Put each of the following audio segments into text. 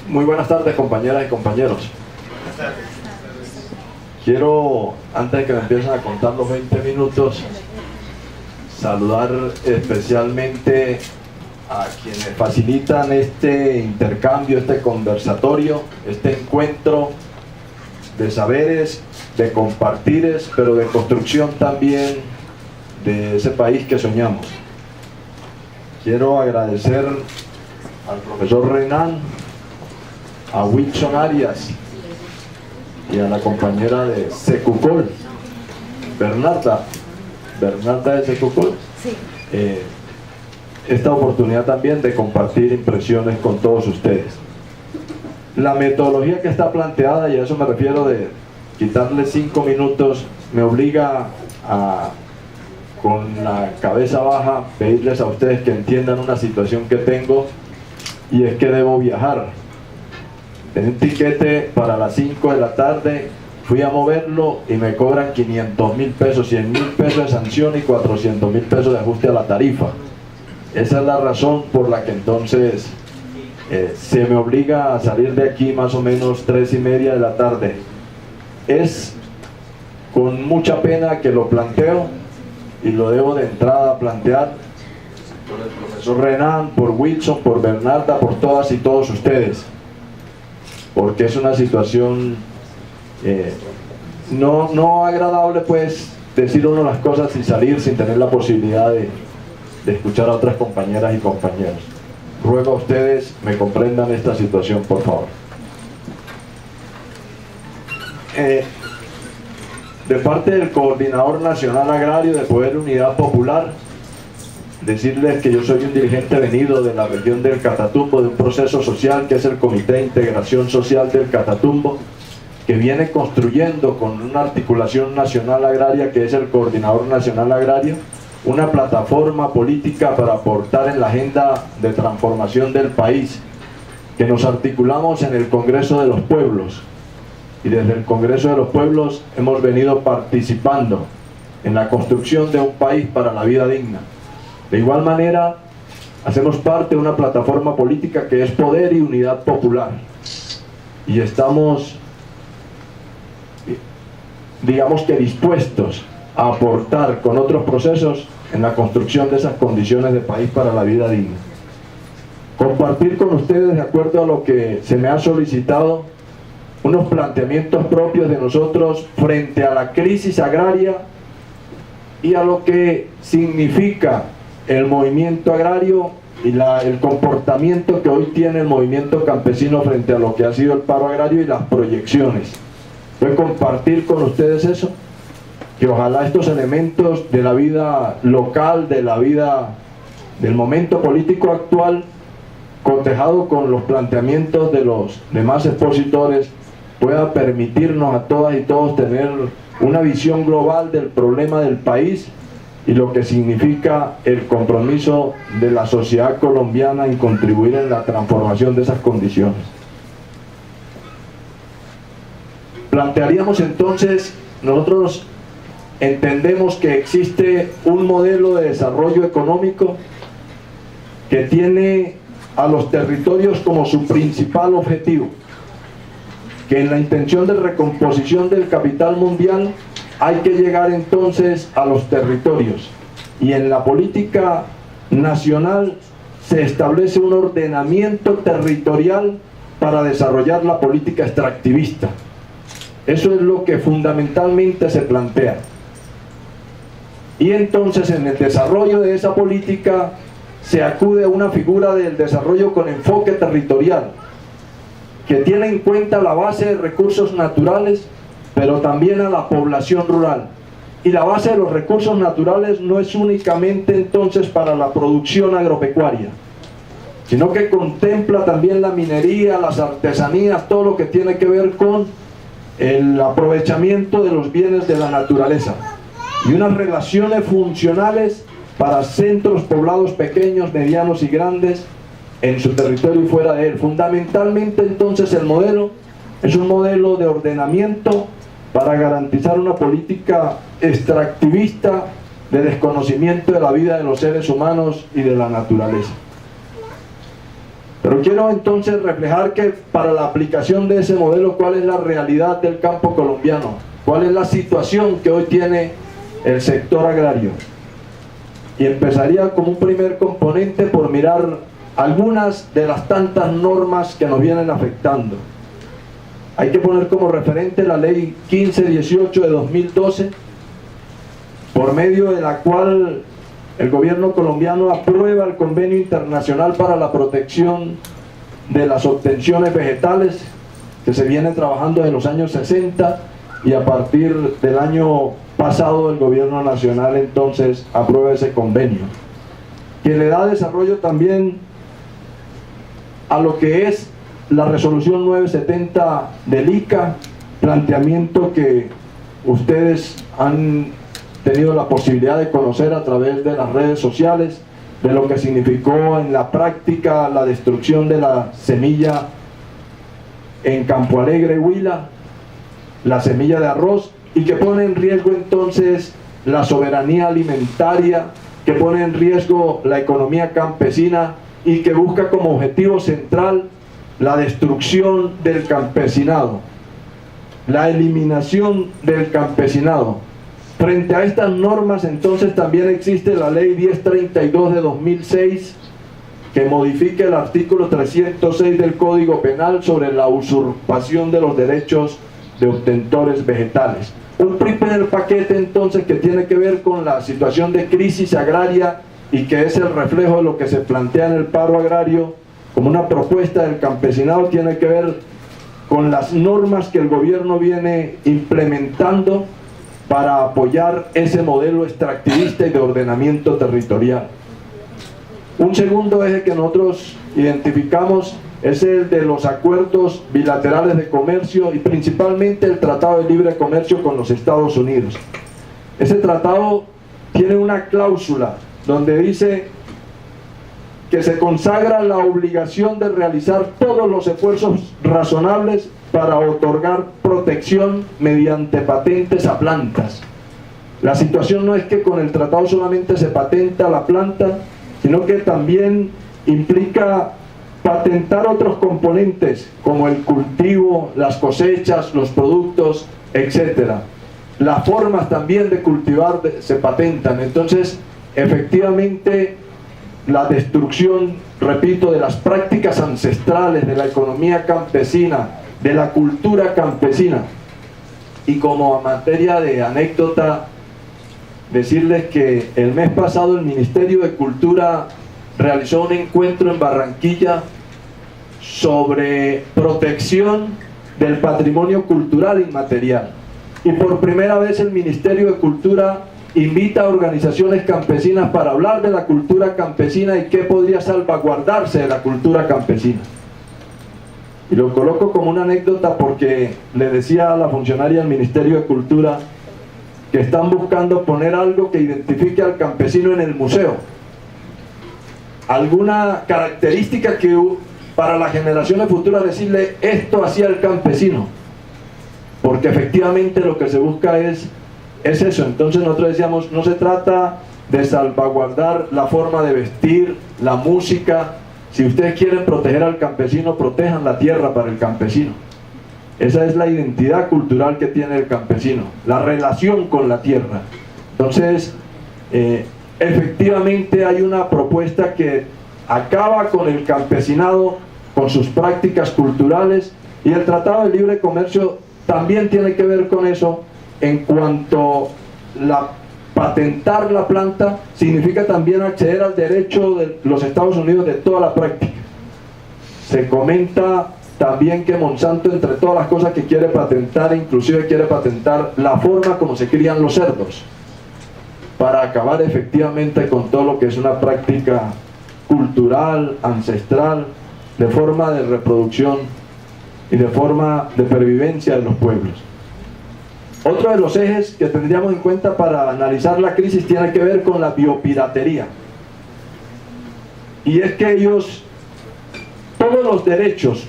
Muy buenas tardes, compañeras y compañeros. Buenas tardes. Quiero, antes de que me empiecen a contar los 20 minutos, saludar especialmente a quienes facilitan este intercambio, este conversatorio, este encuentro de saberes, de compartires, pero de construcción también de ese país que soñamos. Quiero agradecer al profesor Renan, a Wilson Arias y a la compañera de Secucol, Bernarda de Secucol, sí. Esta oportunidad también de compartir impresiones con todos ustedes. La metodología que está planteada, y a eso me refiero de quitarle 5 minutos, me obliga a, con la cabeza baja, pedirles a ustedes que entiendan una situación que tengo, y es que debo viajar. Tengo un tiquete para las 5 de la tarde, fui a moverlo y me cobran 500.000 pesos, 100.000 pesos de sanción y 400.000 pesos de ajuste a la tarifa. Esa es la razón por la que entonces se me obliga a salir de aquí más o menos 3:30 de la tarde. Es con mucha pena que lo planteo, y lo debo de entrada plantear por el profesor Renan, por Wilson, por Bernarda, por todas y todos ustedes, porque es una situación no agradable, pues, decir uno las cosas y salir sin tener la posibilidad de escuchar a otras compañeras y compañeros. Ruego a ustedes me comprendan esta situación, por favor. De parte del Coordinador Nacional Agrario de Poder Unidad Popular, decirles que yo soy un dirigente venido de la región del Catatumbo, de un proceso social que es el Comité de Integración Social del Catatumbo, que viene construyendo con una articulación nacional agraria que es el Coordinador Nacional Agrario, una plataforma política para aportar en la agenda de transformación del país, que nos articulamos en el Congreso de los Pueblos, y desde el Congreso de los Pueblos hemos venido participando en la construcción de un país para la vida digna. De igual manera, hacemos parte de una plataforma política que es Poder y Unidad Popular, y estamos, digamos que, dispuestos a aportar con otros procesos en la construcción de esas condiciones de país para la vida digna. Compartir con ustedes, de acuerdo a lo que se me ha solicitado, unos planteamientos propios de nosotros frente a la crisis agraria y a lo que significa el movimiento agrario y el comportamiento que hoy tiene el movimiento campesino frente a lo que ha sido el paro agrario y las proyecciones. Voy a compartir con ustedes eso, que ojalá estos elementos de la vida local, de la vida del momento político actual, cotejado con los planteamientos de los demás expositores, pueda permitirnos a todas y todos tener una visión global del problema del país y lo que significa el compromiso de la sociedad colombiana en contribuir en la transformación de esas condiciones. Plantearíamos entonces, nosotros entendemos que existe un modelo de desarrollo económico que tiene a los territorios como su principal objetivo, que en la intención de recomposición del capital mundial hay que llegar entonces a los territorios, y en la política nacional se establece un ordenamiento territorial para desarrollar la política extractivista. Eso es lo que fundamentalmente se plantea. Y entonces en el desarrollo de esa política se acude a una figura del desarrollo con enfoque territorial, que tiene en cuenta la base de recursos naturales, pero también a la población rural. Y la base de los recursos naturales no es únicamente entonces para la producción agropecuaria, sino que contempla también la minería, las artesanías, todo lo que tiene que ver con el aprovechamiento de los bienes de la naturaleza, y unas relaciones funcionales para centros poblados pequeños, medianos y grandes en su territorio y fuera de él. Fundamentalmente entonces el modelo es un modelo de ordenamiento para garantizar una política extractivista de desconocimiento de la vida de los seres humanos y de la naturaleza. Pero Yo quiero entonces reflejar que para la aplicación de ese modelo, ¿cuál es la realidad del campo colombiano? ¿Cuál es la situación que hoy tiene el sector agrario? Y empezaría como un primer componente por mirar algunas de las tantas normas que nos vienen afectando. Hay que poner como referente la ley 1518 de 2012, por medio de la cual el gobierno colombiano aprueba el Convenio Internacional para la Protección de las Obtenciones Vegetales, que se viene trabajando en los años 60, y a partir del año pasado el gobierno nacional entonces aprueba ese convenio, que le da desarrollo también a lo que es la resolución 970 del ICA, planteamiento que ustedes han tenido la posibilidad de conocer a través de las redes sociales, de lo que significó en la práctica la destrucción de la semilla en Campo Alegre, Huila, la semilla de arroz, y que pone en riesgo entonces la soberanía alimentaria, que pone en riesgo la economía campesina y que busca como objetivo central la destrucción del campesinado, la eliminación del campesinado. Frente a estas normas entonces también existe la ley 1032 de 2006, que modifica el artículo 306 del Código Penal sobre la usurpación de los derechos de obtentores vegetales. Un primer paquete entonces que tiene que ver con la situación de crisis agraria y que es el reflejo de lo que se plantea en el paro agrario como una propuesta del campesinado, tiene que ver con las normas que el gobierno viene implementando para apoyar ese modelo extractivista y de ordenamiento territorial. Un segundo eje que nosotros identificamos es el de los acuerdos bilaterales de comercio y principalmente el Tratado de Libre Comercio con los Estados Unidos. Ese tratado tiene una cláusula donde dice que se consagra la obligación de realizar todos los esfuerzos razonables para otorgar protección mediante patentes a plantas. La situación no es que con el tratado solamente se patenta la planta, sino que también implica patentar otros componentes como el cultivo, las cosechas, los productos, etcétera. Las formas también de cultivar se patentan. Entonces, efectivamente, la destrucción, repito, de las prácticas ancestrales de la economía campesina, de la cultura campesina. Y como materia de anécdota, decirles que el mes pasado el Ministerio de Cultura realizó un encuentro en Barranquilla sobre protección del patrimonio cultural inmaterial. Y por primera vez el Ministerio de Cultura invita a organizaciones campesinas para hablar de la cultura campesina y qué podría salvaguardarse de la cultura campesina. Y lo coloco como una anécdota porque le decía a la funcionaria del Ministerio de Cultura que están buscando poner algo que identifique al campesino en el museo. Alguna característica que para las generaciones futuras decirle esto hacía el campesino, porque efectivamente lo que se busca es eso. Entonces nosotros decíamos, no se trata de salvaguardar la forma de vestir, la música. Si ustedes quieren proteger al campesino, protejan la tierra para el campesino. Esa es la identidad cultural que tiene el campesino, la relación con la tierra. Entonces, efectivamente hay una propuesta que acaba con el campesinado, con sus prácticas culturales, y el Tratado de Libre Comercio también tiene que ver con eso. En cuanto patentar la planta significa también acceder al derecho de los Estados Unidos de toda la práctica. Se comenta también que Monsanto, entre todas las cosas que quiere patentar, inclusive quiere patentar la forma como se crían los cerdos, para acabar efectivamente con todo lo que es una práctica cultural, ancestral, de forma de reproducción y de forma de pervivencia de los pueblos. Otro de los ejes que tendríamos en cuenta para analizar la crisis tiene que ver con la biopiratería. Y es que todos los derechos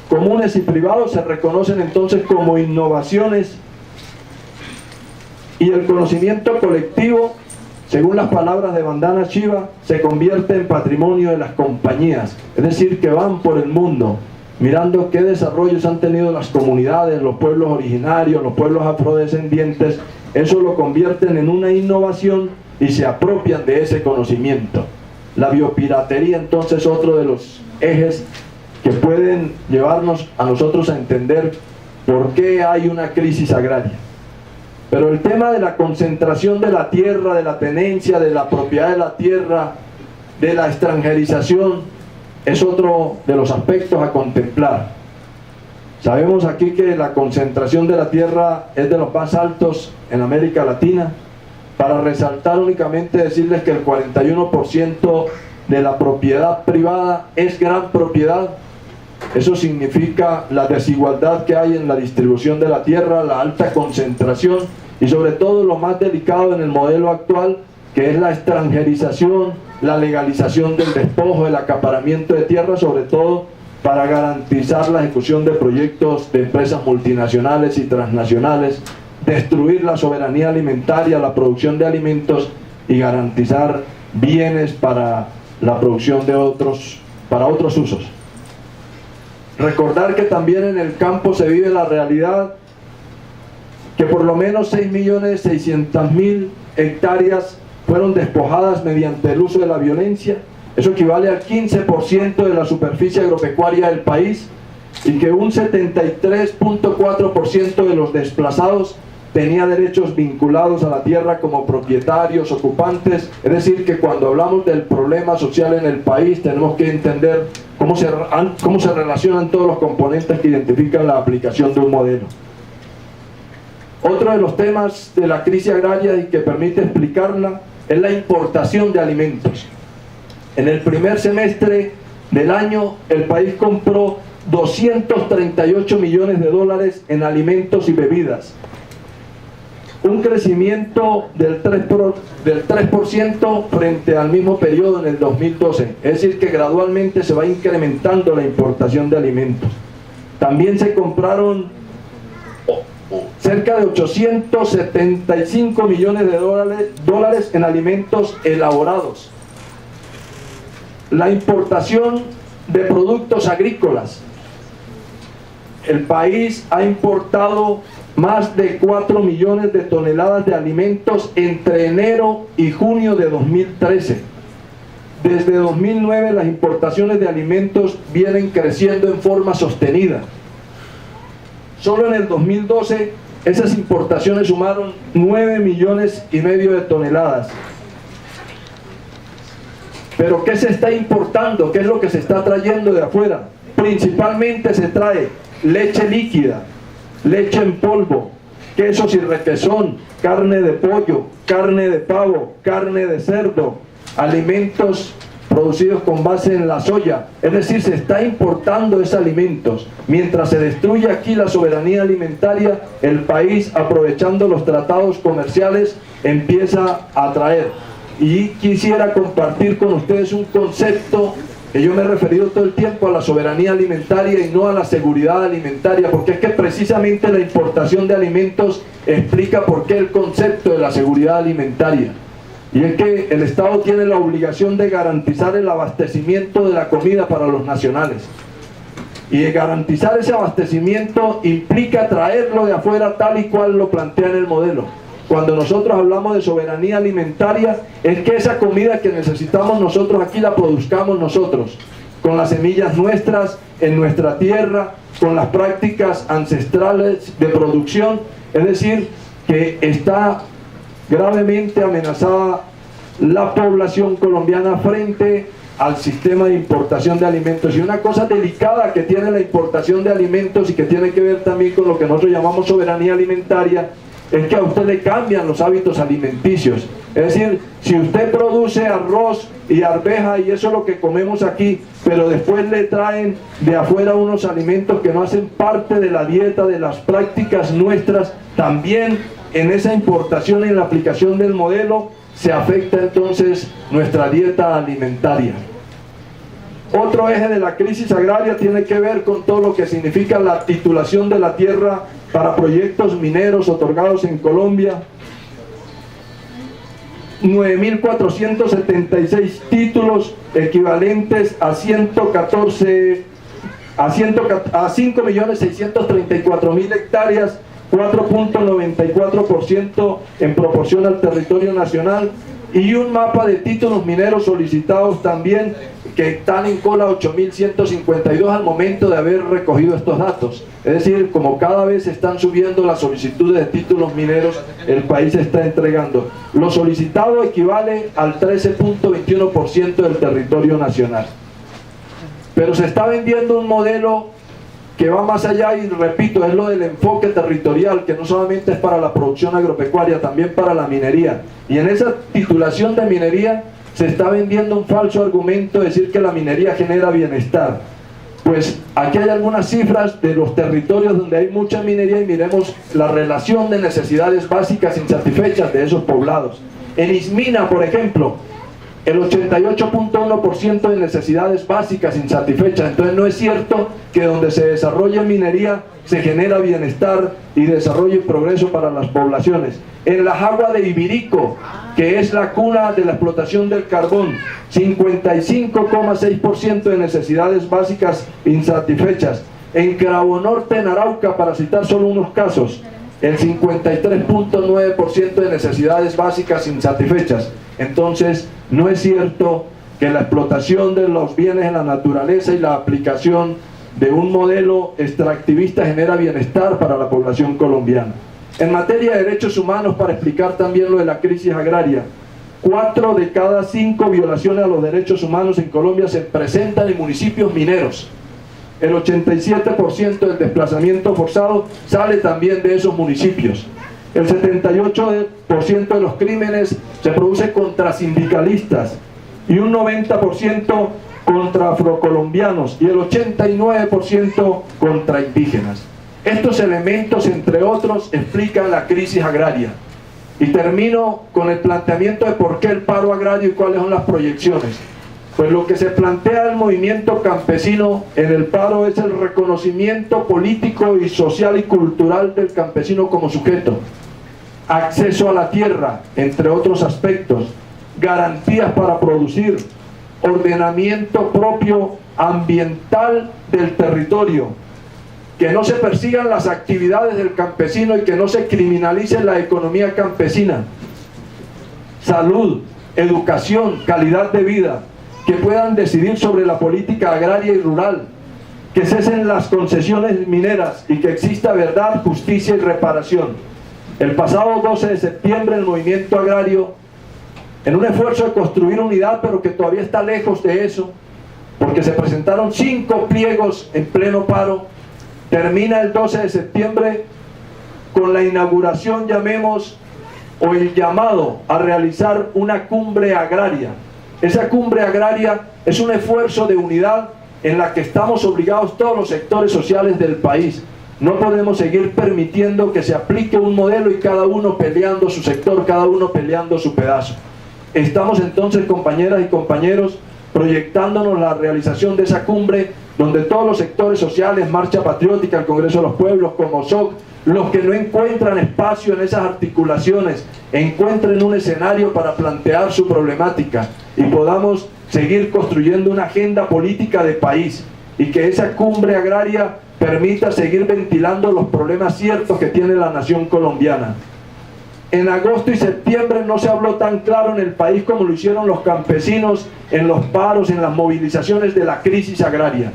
comunes y privados se reconocen entonces como innovaciones y el conocimiento colectivo según las palabras de Vandana Shiva, se convierte en patrimonio de las compañías, es decir, que van por el mundo mirando qué desarrollos han tenido las comunidades, los pueblos originarios, los pueblos afrodescendientes. Eso lo convierten en una innovación y se apropian de ese conocimiento. La biopiratería, entonces, otro de los ejes que pueden llevarnos a nosotros a entender por qué hay una crisis agraria. Pero el tema de la concentración de la tierra, de la tenencia, de la propiedad de la tierra, de la extranjerización, es otro de los aspectos a contemplar. Sabemos aquí que la concentración de la tierra es de los más altos en América Latina. Para resaltar únicamente decirles que el 41% de la propiedad privada es gran propiedad. Eso significa la desigualdad que hay en la distribución de la tierra, la alta concentración y sobre todo lo más delicado en el modelo actual, que es la extranjerización, la legalización del despojo, el acaparamiento de tierra, sobre todo para garantizar la ejecución de proyectos de empresas multinacionales y transnacionales, destruir la soberanía alimentaria, la producción de alimentos y garantizar bienes para la producción de para otros usos. Recordar que también en el campo se vive la realidad que por lo menos 6.600.000 hectáreas fueron despojadas mediante el uso de la violencia. Eso equivale al 15% de la superficie agropecuaria del país, y que un 73.4% de los desplazados tenía derechos vinculados a la tierra como propietarios, ocupantes. Es decir, que cuando hablamos del problema social en el país tenemos que entender cómo se relacionan todos los componentes que identifican la aplicación de un modelo. Otro de los temas de la crisis agraria y que permite explicarla es la importación de alimentos. En el primer semestre del año, el país compró 238 millones de dólares en alimentos y bebidas. Un crecimiento del 3% frente al mismo periodo en el 2012. Es decir, que gradualmente se va incrementando la importación de alimentos. También se compraron cerca de 875 millones de dólares en alimentos elaborados. La importación de productos agrícolas. El país ha importado más de 4 millones de toneladas de alimentos entre enero y junio de 2013. Desde 2009 las importaciones de alimentos vienen creciendo en forma sostenida. Solo en el 2012 esas importaciones sumaron 9,5 millones de toneladas. Pero ¿qué se está importando? ¿Qué es lo que se está trayendo de afuera? Principalmente se trae leche líquida, leche en polvo, quesos y requesón, carne de pollo, carne de pavo, carne de cerdo, alimentos producidos con base en la soya. Es decir, se está importando esos alimentos. Mientras se destruye aquí la soberanía alimentaria, el país, aprovechando los tratados comerciales, empieza a traer. Y quisiera compartir con ustedes un concepto que yo me he referido todo el tiempo a la soberanía alimentaria y no a la seguridad alimentaria, porque es que precisamente la importación de alimentos explica por qué el concepto de la seguridad alimentaria. Y es que el Estado tiene la obligación de garantizar el abastecimiento de la comida para los nacionales. Y garantizar ese abastecimiento implica traerlo de afuera tal y cual lo plantea en el modelo. Cuando nosotros hablamos de soberanía alimentaria, es que esa comida que necesitamos nosotros aquí la produzcamos nosotros, con las semillas nuestras, en nuestra tierra, con las prácticas ancestrales de producción. Es decir, que está gravemente amenazada la población colombiana frente al sistema de importación de alimentos. Y una cosa delicada que tiene la importación de alimentos y que tiene que ver también con lo que nosotros llamamos soberanía alimentaria, es que a usted le cambian los hábitos alimenticios. Es decir, si usted produce arroz y arveja y eso es lo que comemos aquí, pero después le traen de afuera unos alimentos que no hacen parte de la dieta, de las prácticas nuestras, también en esa importación y en la aplicación del modelo se afecta entonces nuestra dieta alimentaria. Otro eje de la crisis agraria tiene que ver con todo lo que significa la titulación de la tierra para proyectos mineros otorgados en Colombia. 9.476 títulos equivalentes a 5.634.000 hectáreas, 4.94% en proporción al territorio nacional, y un mapa de títulos mineros solicitados también, que están en cola 8.152 al momento de haber recogido estos datos. Es decir, como cada vez están subiendo las solicitudes de títulos mineros, el país está entregando. Lo solicitado equivale al 13.21% del territorio nacional. Pero se está vendiendo un modelo que va más allá, y repito, es lo del enfoque territorial, que no solamente es para la producción agropecuaria, también para la minería. Y en esa titulación de minería se está vendiendo un falso argumento, decir que la minería genera bienestar. Pues aquí hay algunas cifras de los territorios donde hay mucha minería, y miremos la relación de necesidades básicas insatisfechas de esos poblados. En Ismina, por ejemplo, el 88.1% de necesidades básicas insatisfechas. Entonces no es cierto que donde se desarrolla minería se genera bienestar y desarrollo y progreso para las poblaciones. En la Jagua de Ibirico, que es la cuna de la explotación del carbón, 55,6% de necesidades básicas insatisfechas. En Cravo Norte, en Arauca, para citar solo unos casos, el 53.9% de necesidades básicas insatisfechas. Entonces, no es cierto que la explotación de los bienes en la naturaleza y la aplicación de un modelo extractivista genera bienestar para la población colombiana. En materia de derechos humanos, para explicar también lo de la crisis agraria, 4 de cada 5 violaciones a los derechos humanos en Colombia se presentan en municipios mineros. El 87% del desplazamiento forzado sale también de esos municipios. El 78% de los crímenes se produce contra sindicalistas, y un 90% contra afrocolombianos, y el 89% contra indígenas. Estos elementos, entre otros, explican la crisis agraria. Y termino con el planteamiento de por qué el paro agrario y cuáles son las proyecciones. Pues lo que se plantea el movimiento campesino en el paro es el reconocimiento político y social y cultural del campesino como sujeto, acceso a la tierra, entre otros aspectos, garantías para producir, ordenamiento propio ambiental del territorio, que no se persigan las actividades del campesino y que no se criminalice la economía campesina, salud, educación, calidad de vida, que puedan decidir sobre la política agraria y rural, que cesen las concesiones mineras y que exista verdad, justicia y reparación. El pasado 12 de septiembre el movimiento agrario, en un esfuerzo de construir unidad, pero que todavía está lejos de eso, porque se presentaron 5 pliegos en pleno paro, termina el 12 de septiembre con la inauguración, llamemos, o el llamado a realizar una cumbre agraria. Esa cumbre agraria es un esfuerzo de unidad en la que estamos obligados todos los sectores sociales del país. No podemos seguir permitiendo que se aplique un modelo y cada uno peleando su sector, cada uno peleando su pedazo. Estamos entonces, compañeras y compañeros, proyectándonos la realización de esa cumbre, donde todos los sectores sociales, Marcha Patriótica, el Congreso de los Pueblos, Comosoc, los que no encuentran espacio en esas articulaciones, encuentren un escenario para plantear su problemática y podamos seguir construyendo una agenda política de país, y que esa cumbre agraria permita seguir ventilando los problemas ciertos que tiene la nación colombiana. En agosto y septiembre no se habló tan claro en el país como lo hicieron los campesinos en los paros, en las movilizaciones de la crisis agraria.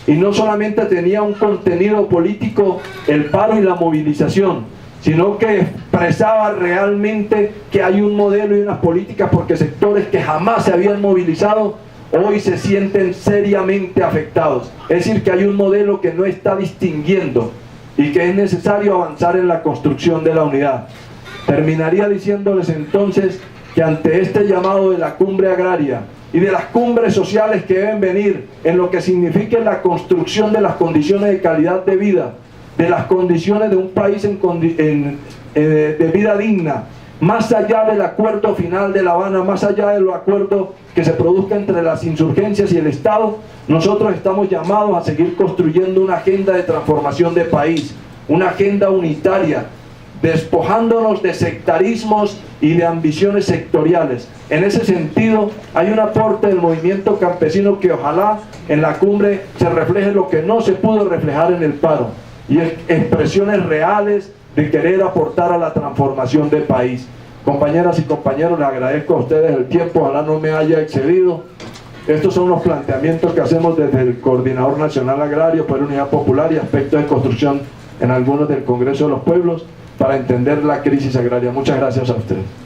Y no solamente tenía un contenido político el paro y la movilización, sino que expresaba realmente que hay un modelo y unas políticas, porque sectores que jamás se habían movilizado hoy se sienten seriamente afectados. Es decir, que hay un modelo que no está distinguiendo y que es necesario avanzar en la construcción de la unidad. Terminaría diciéndoles entonces que ante este llamado de la cumbre agraria y de las cumbres sociales que deben venir en lo que signifique la construcción de las condiciones de calidad de vida, de las condiciones de un país de vida digna, más allá del acuerdo final de La Habana, más allá de los acuerdos que se produzcan entre las insurgencias y el Estado, nosotros estamos llamados a seguir construyendo una agenda de transformación de país, una agenda unitaria, despojándonos de sectarismos y de ambiciones sectoriales. En ese sentido, hay un aporte del movimiento campesino que ojalá en la cumbre se refleje lo que no se pudo reflejar en el paro, y expresiones reales de querer aportar a la transformación del país. Compañeras y compañeros, les agradezco a ustedes el tiempo, ojalá no me haya excedido. Estos son los planteamientos que hacemos desde el Coordinador Nacional Agrario por la Unidad Popular y aspectos de construcción en algunos del Congreso de los Pueblos para entender la crisis agraria. Muchas gracias a ustedes.